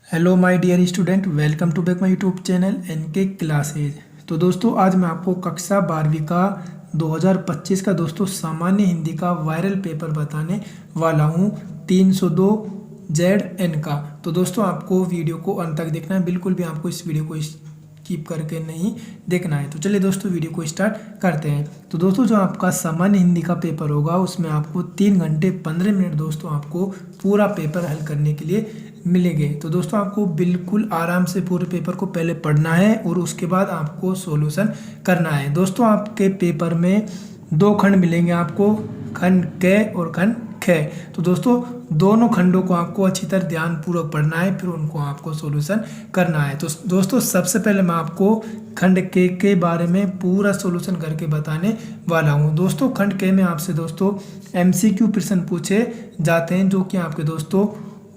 Hello my dear student, welcome to back my YouTube channel NK classes. तो दोस्तों आज मैं आपको कक्षा 12वीं का 2025 का दोस्तों सामान्य हिंदी का वायरल पेपर बताने वाला हूँ 302 ZN का। तो दोस्तों आपको वीडियो को अंत तक देखना है, बिल्कुल भी आपको इस वीडियो को कीप करके नहीं देखना है। तो चलिए दोस्तों वीडियो को स्टार्ट करते हैं। तो दोस्तों जो आपका सामान्य हिंदी का पेपर होगा उसमें आपको 3 घंटे 15 मिनट दोस्तों आपको पूरा पेपर हल करने के लिए मिलेंगे। तो दोस्तों आपको बिल्कुल आराम से पूरे पेपर को पहले पढ़ना है और उसके बाद आपको सॉल्यूशन करना है। दोस्तों आपके पेपर में 2 खंड मिलेंगे आपको, खंड क और खंड ख। तो दोस्तों दोनों खंडों को आपको अच्छी तरह ध्यानपूर्वक पढ़ना है, फिर उनको आपको सॉल्यूशन करना है। तो दोस्तों सबसे पहले मैं आपको खंड के बारे में पूरा सॉल्यूशन करके बताने वाला हूँ। दोस्तों खंड के में आपसे दोस्तों MCQ प्रश्न पूछे जाते हैं, जो कि आपके दोस्तों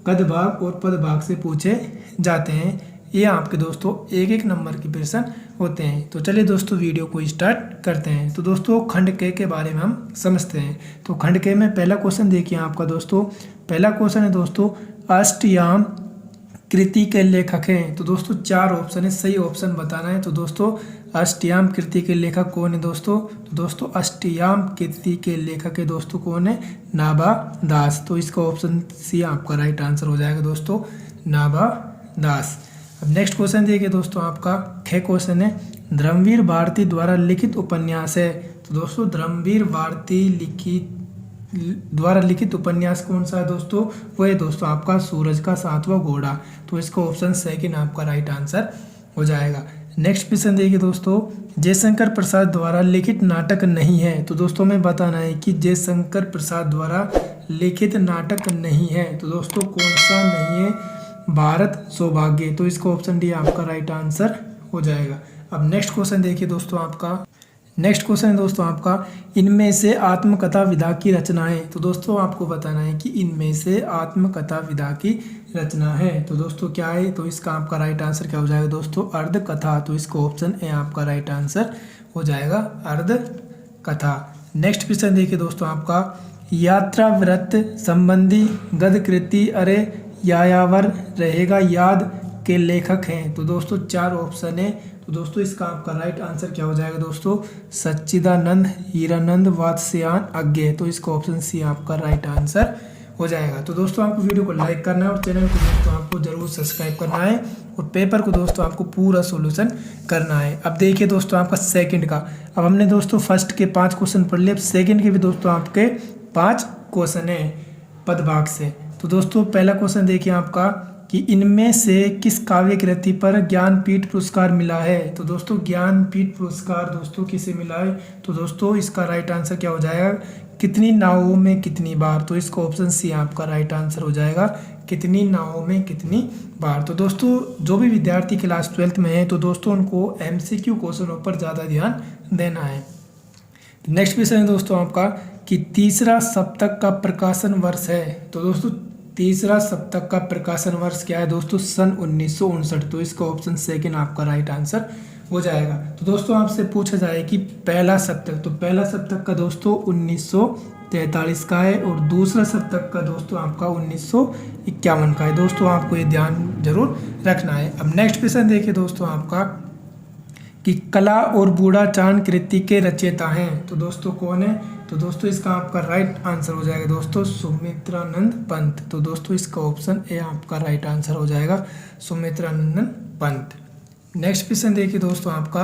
गद भाग और पद भाग से पूछे जाते हैं। ये आपके दोस्तों एक एक नंबर के प्रश्न होते हैं। तो चलिए दोस्तों वीडियो को स्टार्ट करते हैं। तो दोस्तों खंड के बारे में हम समझते हैं। तो खंड के में पहला क्वेश्चन देखिए आपका दोस्तों, पहला क्वेश्चन है दोस्तों अष्टयाम कृति के लेखक हैं। तो दोस्तों 4 ऑप्शन है, सही ऑप्शन बताना है। तो दोस्तों अष्टयाम कृति के लेखक कौन है दोस्तों? तो दोस्तों अष्टयाम कृति के लेखक है दोस्तों कौन है? नाभा दास। तो इसका ऑप्शन सी आपका राइट आंसर हो जाएगा दोस्तों, नाभा दास। अब नेक्स्ट क्वेश्चन देखिए दोस्तों आपका ख क्वेश्चन है धर्मवीर भारती द्वारा लिखित उपन्यास है। तो दोस्तों धर्मवीर भारती द्वारा लिखित उपन्यास कौन सा है दोस्तों? वो है दोस्तों आपका सूरज का 7वां घोड़ा। तो इसका ऑप्शन सेकंड आपका राइट आंसर हो जाएगा। नेक्स्ट क्वेश्चन देखिए दोस्तों जयशंकर प्रसाद द्वारा लिखित नाटक नहीं है। तो दोस्तों में बताना है कि जयशंकर प्रसाद द्वारा लिखित नाटक नहीं है। तो दोस्तों कौन सा नहीं है? भारत सौभाग्य। तो इसका ऑप्शन डी आपका राइट आंसर हो जाएगा। अब नेक्स्ट क्वेश्चन देखिए दोस्तों आपका, नेक्स्ट क्वेश्चन है दोस्तों आपका इनमें से आत्मकथा विधा की रचना है। तो दोस्तों आपको बताना है कि इनमें से आत्मकथा विधा की रचना है। तो दोस्तों क्या है? तो इसका आपका राइट आंसर क्या हो जाएगा दोस्तों? अर्ध कथा। तो इसका ऑप्शन ए आपका राइट आंसर हो जाएगा, अर्ध कथा। नेक्स्ट क्वेश्चन देखिए दोस्तों आपका यात्रा व्रत संबंधी गद्य कृति अरे यायावर रहेगा याद के लेखक हैं। तो दोस्तों 4 ऑप्शन है। तो दोस्तों इसका आपका राइट आंसर क्या हो जाएगा दोस्तों? सच्चिदानंद, हीरानंद, वात्स्यायन, अज्ञेय। तो इसका ऑप्शन सी आपका राइट आंसर हो जाएगा। तो दोस्तों आपको वीडियो को लाइक करना है और चैनल को दोस्तों आपको जरूर सब्सक्राइब करना है और पेपर को दोस्तों आपको पूरा सॉल्यूशन करना है। अब देखिए दोस्तों आपका सेकंड का, अब हमने दोस्तों फर्स्ट के 5 क्वेश्चन पढ़ लिए, अब सेकंड के भी दोस्तों आपके 5 क्वेश्चन है पदभाग से। तो दोस्तों पहला क्वेश्चन देखिए आपका कि इनमें से किस काव्य कृति पर ज्ञानपीठ पुरस्कार मिला है। तो दोस्तों ज्ञानपीठ पुरस्कार दोस्तों किसे मिला है? तो दोस्तों इसका राइट आंसर क्या हो जाएगा? कितनी नावों में कितनी बार। तो इसका ऑप्शन सी आपका राइट आंसर हो जाएगा, कितनी नावों में कितनी बार। तो दोस्तों जो भी विद्यार्थी क्लास 12th में है तो दोस्तों उनको MCQ क्वेश्चनों पर ज़्यादा ध्यान देना है। नेक्स्ट क्वेश्चन है दोस्तों आपका कि तीसरा सप्तक का प्रकाशन वर्ष है। तो दोस्तों तीसरा सप्तक का प्रकाशन वर्ष क्या है दोस्तों? सन 1959। तो इसका ऑप्शन सेकंड आपका राइट आंसर हो जाएगा। तो दोस्तों आपसे पूछा जाए कि पहला सप्तक, तो पहला सप्तक का दोस्तों 1943 का है और दूसरा सप्तक का दोस्तों आपका 1951 का है। दोस्तों आपको ये ध्यान जरूर रखना है। अब नेक्स्ट क्वेश्चन देखिए दोस्तों आपका कि कला और बूढ़ा चांद कृति के रचयिता हैं। तो दोस्तों कौन है? तो दोस्तों इसका आपका राइट आंसर हो जाएगा दोस्तों सुमित्रानंद पंत। तो दोस्तों इसका ऑप्शन ए आपका राइट आंसर हो जाएगा, सुमित्रानंद पंत। नेक्स्ट क्वेश्चन देखिए दोस्तों आपका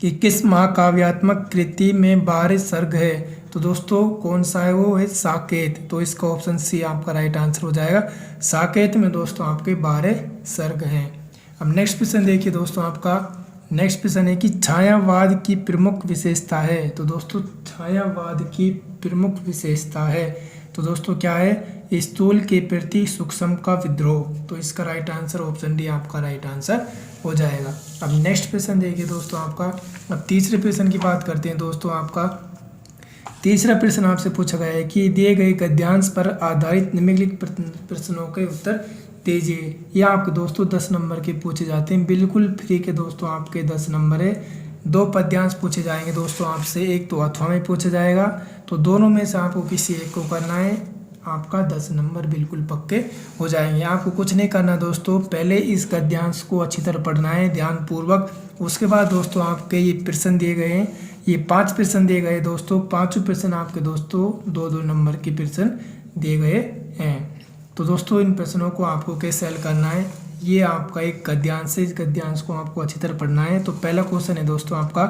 कि किस महाकाव्यात्मक कृति में 12 सर्ग है। तो दोस्तों कौन सा है? वो है साकेत। तो इसका ऑप्शन सी आपका राइट आंसर हो जाएगा, साकेत में दोस्तों आपके 12 सर्ग हैं। अब नेक्स्ट क्वेश्चन देखिए दोस्तों आपका, नेक्स्ट क्वेश्चन है कि छायावाद की प्रमुख विशेषता है। तो दोस्तों छायावाद की प्रमुख विशेषता है तो दोस्तों क्या है? स्थूल के प्रति सूक्ष्म का विद्रोह। तो इसका राइट आंसर ऑप्शन डी आपका राइट आंसर हो जाएगा। अब नेक्स्ट क्वेश्चन देखिए दोस्तों आपका, अब तीसरे प्रश्न की बात करते हैं दोस्तों आपका। तीसरा प्रश्न आपसे पूछा गया है कि दिए गए गद्यांश पर आधारित निम्नलिखित प्रश्नों के उत्तर दीजिए। यह आपके दोस्तों 10 नंबर के पूछे जाते हैं, बिल्कुल फ्री के दोस्तों आपके 10 नंबर है। 2 पद्यांश पूछे जाएंगे दोस्तों आपसे, एक तो अथवा में पूछा जाएगा। तो दोनों में से आपको किसी एक को करना है। आपका 10 नंबर बिल्कुल पक्के हो जाएंगे। आपको कुछ नहीं करना दोस्तों, पहले इस गद्यांश को अच्छी तरह पढ़ना है ध्यानपूर्वक। उसके बाद दोस्तों आपके ये प्रश्न दिए गए हैं, ये 5 प्रश्न दिए गए दोस्तों। 5 प्रश्न आपके दोस्तों 2-2 नंबर के प्रश्न दिए गए हैं। तो दोस्तों इन प्रश्नों को आपको कैसे हल करना है, ये आपका एक गद्यांश है, इस गद्यांश को आपको अच्छी तरह पढ़ना है। तो पहला क्वेश्चन है दोस्तों आपका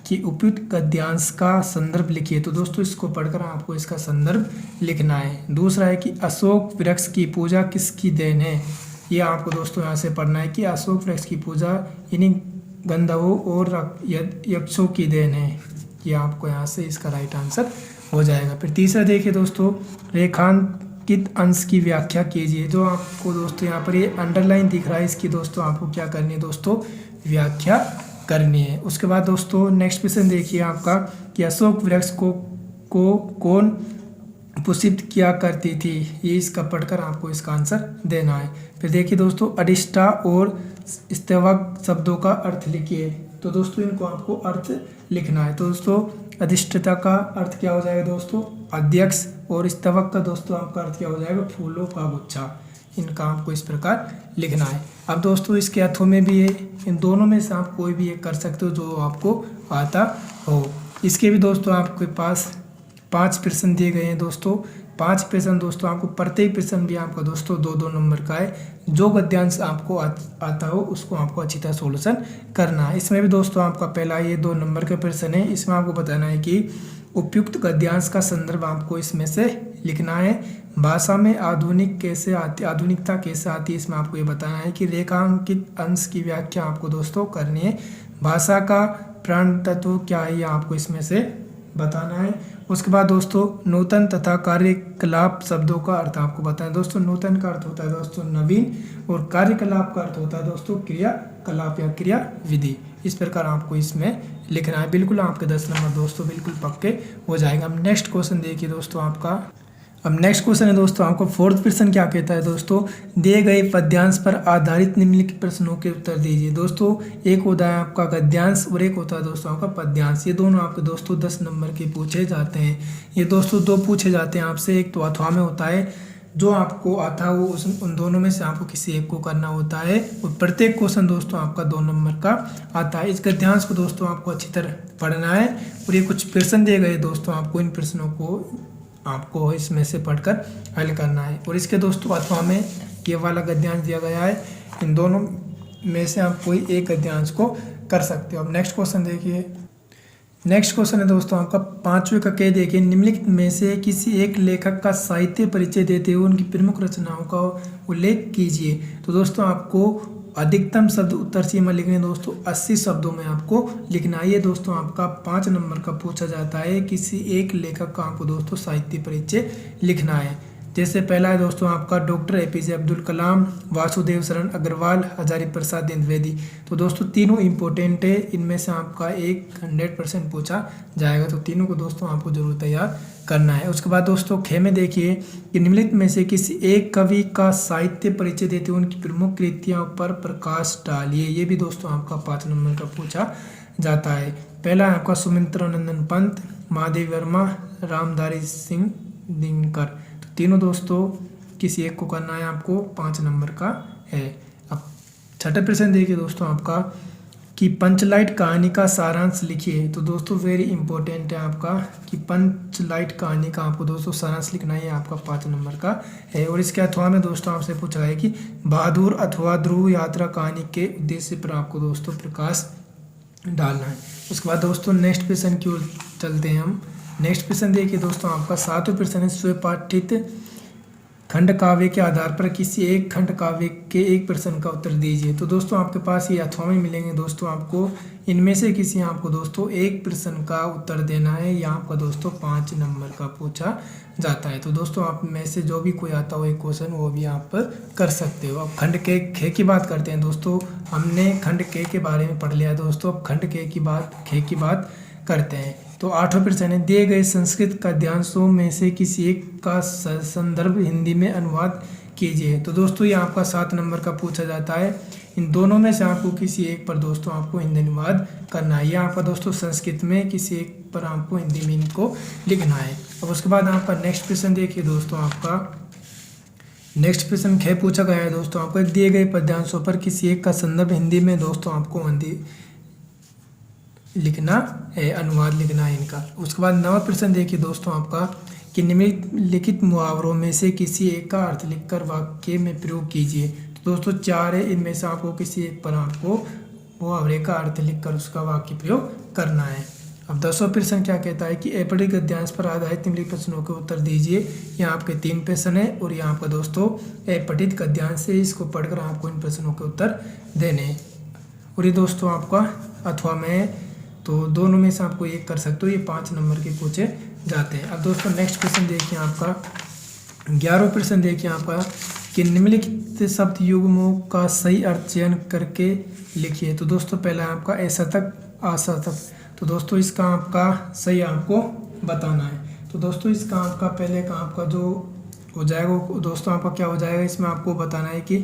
कि उपयुक्त गद्यांश का संदर्भ लिखिए। तो दोस्तों इसको पढ़कर आपको इसका संदर्भ लिखना है। दूसरा है कि अशोक वृक्ष की पूजा किसकी देन है। ये आपको दोस्तों यहाँ से पढ़ना है कि अशोक वृक्ष की पूजा इन्हीं गंधर्वों और यक्षों की देन है। ये आपको यहाँ से इसका राइट आंसर हो जाएगा। फिर तीसरा देखिए दोस्तों, रेखांकित अंश की व्याख्या कीजिए। जो आपको दोस्तों यहाँ पर ये अंडरलाइन दिख रहा है, इसकी दोस्तों आपको क्या करनी है दोस्तों, व्याख्या करनी है। उसके बाद दोस्तों नेक्स्ट क्वेश्चन देखिए आपका कि अशोक वृक्ष को कौन पुष्पित किया करती थी। ये इसका पढ़कर आपको इसका आंसर देना है। फिर देखिए दोस्तों, अधिष्ठा और स्तवक शब्दों का अर्थ लिखिए। तो दोस्तों इनको आपको अर्थ लिखना है। तो दोस्तों अधिष्ठता का अर्थ क्या हो जाएगा दोस्तों, अध्यक्ष, और स्तवक का दोस्तों आपका अर्थ क्या हो जाएगा, फूलों का गुच्छा। इनका आपको इस प्रकार लिखना है। अब दोस्तों इसके अर्थों में भी है, इन दोनों में से आप कोई भी एक कर सकते हो जो आपको आता हो। इसके भी दोस्तों आपके पास 5 प्रश्न दिए गए हैं दोस्तों। 5 प्रश्न दोस्तों आपको, प्रत्येक प्रश्न भी आपका दोस्तों 2-2 नंबर का है। जो गद्यांश आपको आता हो उसको आपको अच्छी तरह सोल्यूशन करना है। इसमें भी दोस्तों आपका पहला ये 2 नंबर का प्रश्न है। इसमें आपको बताना है कि उपयुक्त गद्यांश का संदर्भ आपको इसमें से लिखना है। भाषा में आधुनिकता कैसे आती है, इसमें आपको ये बताना है कि रेखांकित अंश की व्याख्या आपको दोस्तों करनी है। भाषा का प्राण तत्व क्या है, ये आपको इसमें से बताना है। उसके बाद दोस्तों नूतन तथा कार्यकलाप शब्दों का अर्थ आपको बताएं। दोस्तों नूतन का अर्थ होता है दोस्तों नवीन, और कार्यकलाप का अर्थ होता है दोस्तों क्रियाकलाप या क्रिया विधि। इस प्रकार आपको इसमें लिखना है। बिल्कुल आपके 10 नंबर दोस्तों बिल्कुल पक्के हो जाएगा। अब नेक्स्ट क्वेश्चन देखिए दोस्तों आपका। अब नेक्स्ट क्वेश्चन है दोस्तों आपको 4th प्रश्न क्या कहता है दोस्तों, दिए गए पद्यांश पर आधारित निम्नलिखित प्रश्नों के उत्तर दीजिए। दोस्तों एक होता है आपका गद्यांश और एक होता है दोस्तों आपका पद्यांश। ये दोनों आपके दोस्तों 10 नंबर के पूछे जाते हैं। ये दोस्तों 2 पूछे जाते हैं आपसे, एक तो अथवा में होता है, जो आपको आता है वो उन दोनों में से आपको किसी एक को करना होता है, और प्रत्येक क्वेश्चन दोस्तों आपका 2 नंबर का आता है। इस गद्यांश को दोस्तों आपको अच्छी तरह पढ़ना है, और ये कुछ प्रश्न दिए गए दोस्तों आपको, इन प्रश्नों को आपको इसमें से पढ़कर हल करना है। और इसके दोस्तों अथवा में ये वाला गद्यांश दिया गया है, इन दोनों में से आप कोई एक गद्यांश को कर सकते हो। अब नेक्स्ट क्वेश्चन देखिए। नेक्स्ट क्वेश्चन है दोस्तों आपका 5वें का कह देखिए, निम्नलिखित में से किसी एक लेखक का साहित्य परिचय देते हुए उनकी प्रमुख रचनाओं का उल्लेख कीजिए। तो दोस्तों आपको अधिकतम शब्द उत्तर सीमा लिखने दोस्तों 80 शब्दों में आपको लिखना है। ये दोस्तों आपका 5 नंबर का पूछा जाता है, किसी एक लेखक का आपको दोस्तों साहित्य परिचय लिखना है। जैसे पहला है दोस्तों आपका डॉक्टर APJ अब्दुल कलाम, वासुदेव शरण अग्रवाल, हजारी प्रसाद द्विवेदी। तो दोस्तों तीनों इंपॉर्टेंट है, इनमें से आपका एक 100% पूछा जाएगा। तो तीनों को दोस्तों आपको जरूर तैयार करना है। उसके बाद दोस्तों खे में देखिए कि निम्नलिखित में से किसी एक कवि का साहित्य परिचय देते हुए उनकी प्रमुख कृतियों पर प्रकाश डालिए। ये भी दोस्तों आपका 5 नंबर का पूछा जाता है। पहला है आपका सुमित्रानंदन पंत, महादेव वर्मा, रामधारी सिंह दिनकर। तीनों दोस्तों किसी एक को करना है, आपको 5 नंबर का है। अब 6ठा प्रश्न देखिए दोस्तों आपका कि पंचलाइट कहानी का सारांश लिखिए। तो दोस्तों वेरी इंपॉर्टेंट है आपका कि पंचलाइट कहानी का आपको दोस्तों सारांश लिखना है, आपका 5 नंबर का है। और इसके अथवा में दोस्तों आपसे पूछा है कि बहादुर अथवा ध्रुव यात्रा कहानी के उद्देश्य पर आपको दोस्तों प्रकाश डालना है। उसके बाद दोस्तों नेक्स्ट प्रश्न की ओर चलते हैं हम। नेक्स्ट प्रश्न देखिए दोस्तों आपका 7वां प्रश्न है, स्वपाठित खंड काव्य के आधार पर किसी एक खंड काव्य के एक प्रश्न का उत्तर दीजिए। तो दोस्तों आपके पास ये अथवा में मिलेंगे दोस्तों, आपको इनमें से किसी आपको दोस्तों एक प्रश्न का उत्तर देना है, या आपका दोस्तों 5 नंबर का पूछा जाता है। तो दोस्तों आप में से जो भी कोई आता हो एक क्वेश्चन वो भी आप कर सकते हो। अब खंड के खे की बात करते हैं दोस्तों, हमने खंड के बारे में पढ़ लिया दोस्तों। अब खंड खे की बात करते हैं। तो 8वां प्रश्न है, दिए गए संस्कृत गद्यांशों में से किसी एक का संदर्भ हिंदी में अनुवाद कीजिए। तो दोस्तों ये आपका 7 नंबर का पूछा जाता है। इन दोनों में से आपको किसी एक पर दोस्तों आपको हिंदी अनुवाद करना है। यह आपका दोस्तों संस्कृत में किसी एक पर आपको हिंदी में इनको लिखना है। अब उसके बाद आपका नेक्स्ट प्रश्न देखिए दोस्तों, आपका नेक्स्ट प्रश्न ख पूछा गया है दोस्तों, आपको दिए गए पद्यांशों पर किसी एक का संदर्भ हिंदी में दोस्तों आपको हिंदी लिखना है, अनुवाद लिखना है इनका। उसके बाद नवा प्रश्न देखिए दोस्तों आपका कि निम्नलिखित मुहावरों में से किसी एक का अर्थ लिखकर वाक्य में प्रयोग कीजिए। तो दोस्तों 4 है, इनमें से आपको किसी एक पर आपको मुहावरे का अर्थ लिखकर उसका वाक्य प्रयोग करना है। अब 10वां प्रश्न क्या कहता है कि अपठित गद्यांश पर आधारित निम्नलिखित प्रश्नों के उत्तर दीजिए। यहाँ आपके 3 प्रश्न है और यहाँ आपका दोस्तों अपठित गद्यांश से इसको पढ़कर आपको इन प्रश्नों के उत्तर देने हैं। और ये दोस्तों आपका अथवा में तो दोनों में से आपको एक कर सकते हो, ये 5 नंबर के पूछे जाते हैं। अब दोस्तों नेक्स्ट प्रश्न देखिए आपका 11वां प्रश्न देखिए आपका कि निम्नलिखित शब्द युग्मों का सही अर्थ चयन करके लिखिए। तो दोस्तों पहला है आपका असतक असतक। तो दोस्तों इसका आपका सही आपको बताना है। तो दोस्तों इसका आपका पहले का आपका जो हो जाएगा वो दोस्तों आपका क्या हो जाएगा, इसमें आपको बताना है कि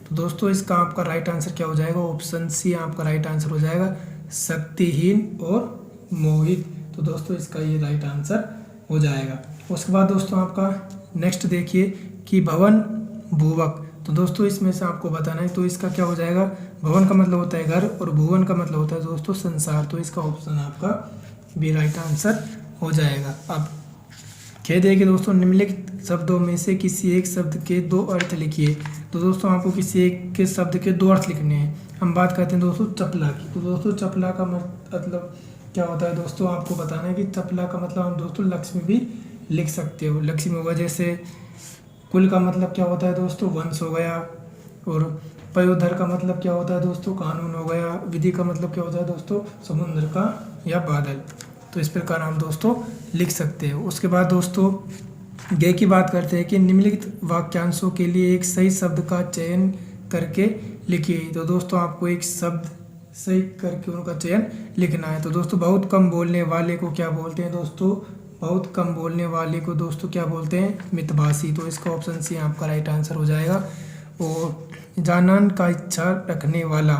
तो दोस्तों इसका आपका राइट आंसर क्या हो जाएगा, ऑप्शन सी आपका राइट आंसर हो जाएगा, शक्तिहीन और मोहित। तो दोस्तों इसका ये राइट आंसर हो जाएगा। उसके बाद दोस्तों आपका नेक्स्ट देखिए कि भवन भुवक। तो दोस्तों इसमें से आपको बताना है, तो इसका क्या हो जाएगा, भवन का मतलब होता है घर और भुवन का मतलब होता है दोस्तों संसार। तो इसका ऑप्शन आपका भी राइट आंसर हो जाएगा। अब कह देखिए दोस्तों निम्नलिखित शब्दों में से किसी एक शब्द के 2 अर्थ लिखिए। तो दोस्तों आपको किसी एक के शब्द के 2 अर्थ लिखने हैं। हम बात करते हैं दोस्तों चपला की। तो दोस्तों चपला का मतलब क्या होता है दोस्तों, आपको बताना है कि चपला का मतलब हम दोस्तों लक्ष्मी भी लिख सकते हो। लक्ष्मी होगा, जैसे कुल का मतलब क्या होता है दोस्तों, वंश हो गया। और पयोधर का मतलब क्या होता है दोस्तों, कानून हो गया। विधि का मतलब क्या होता है दोस्तों, समुद्र का या बादल। तो इस प्रकार हम दोस्तों लिख सकते हो। उसके बाद दोस्तों गे की बात करते हैं कि निम्नलिखित वाक्यांशों के लिए एक सही शब्द का चयन करके लिखिए। तो दोस्तों आपको एक शब्द सही करके उनका चयन लिखना है। तो दोस्तों बहुत कम बोलने वाले को क्या बोलते हैं दोस्तों, बहुत कम बोलने वाले को दोस्तों क्या बोलते हैं, मितभाषी। तो इसका ऑप्शन सी आपका राइट आंसर हो जाएगा। और जानन का इच्छा रखने वाला,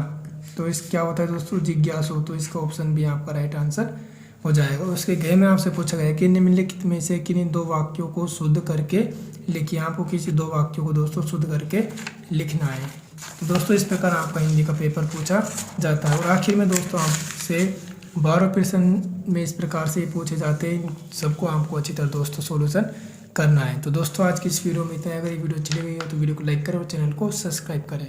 तो इस क्या होता है दोस्तों, जिज्ञासु। तो इसका ऑप्शन भी आपका राइट आंसर हो जाएगा। उसके गए में आपसे पूछा गया कि निम्नलिखित में से किन्हीं 2 वाक्यों को शुद्ध करके लिखिए। आपको किसी 2 वाक्यों को दोस्तों शुद्ध करके लिखना है। तो दोस्तों इस प्रकार आपका हिंदी का पेपर पूछा जाता है। और आखिर में दोस्तों आपसे 12 प्रश्न में इस प्रकार से पूछे जाते हैं, सबको आपको अच्छी तरह दोस्तों सॉल्यूशन करना है। तो दोस्तों आज की इस वीडियो में इतना। अगर ये वीडियो अच्छी लगी हो तो वीडियो को लाइक करें और चैनल को सब्सक्राइब करें।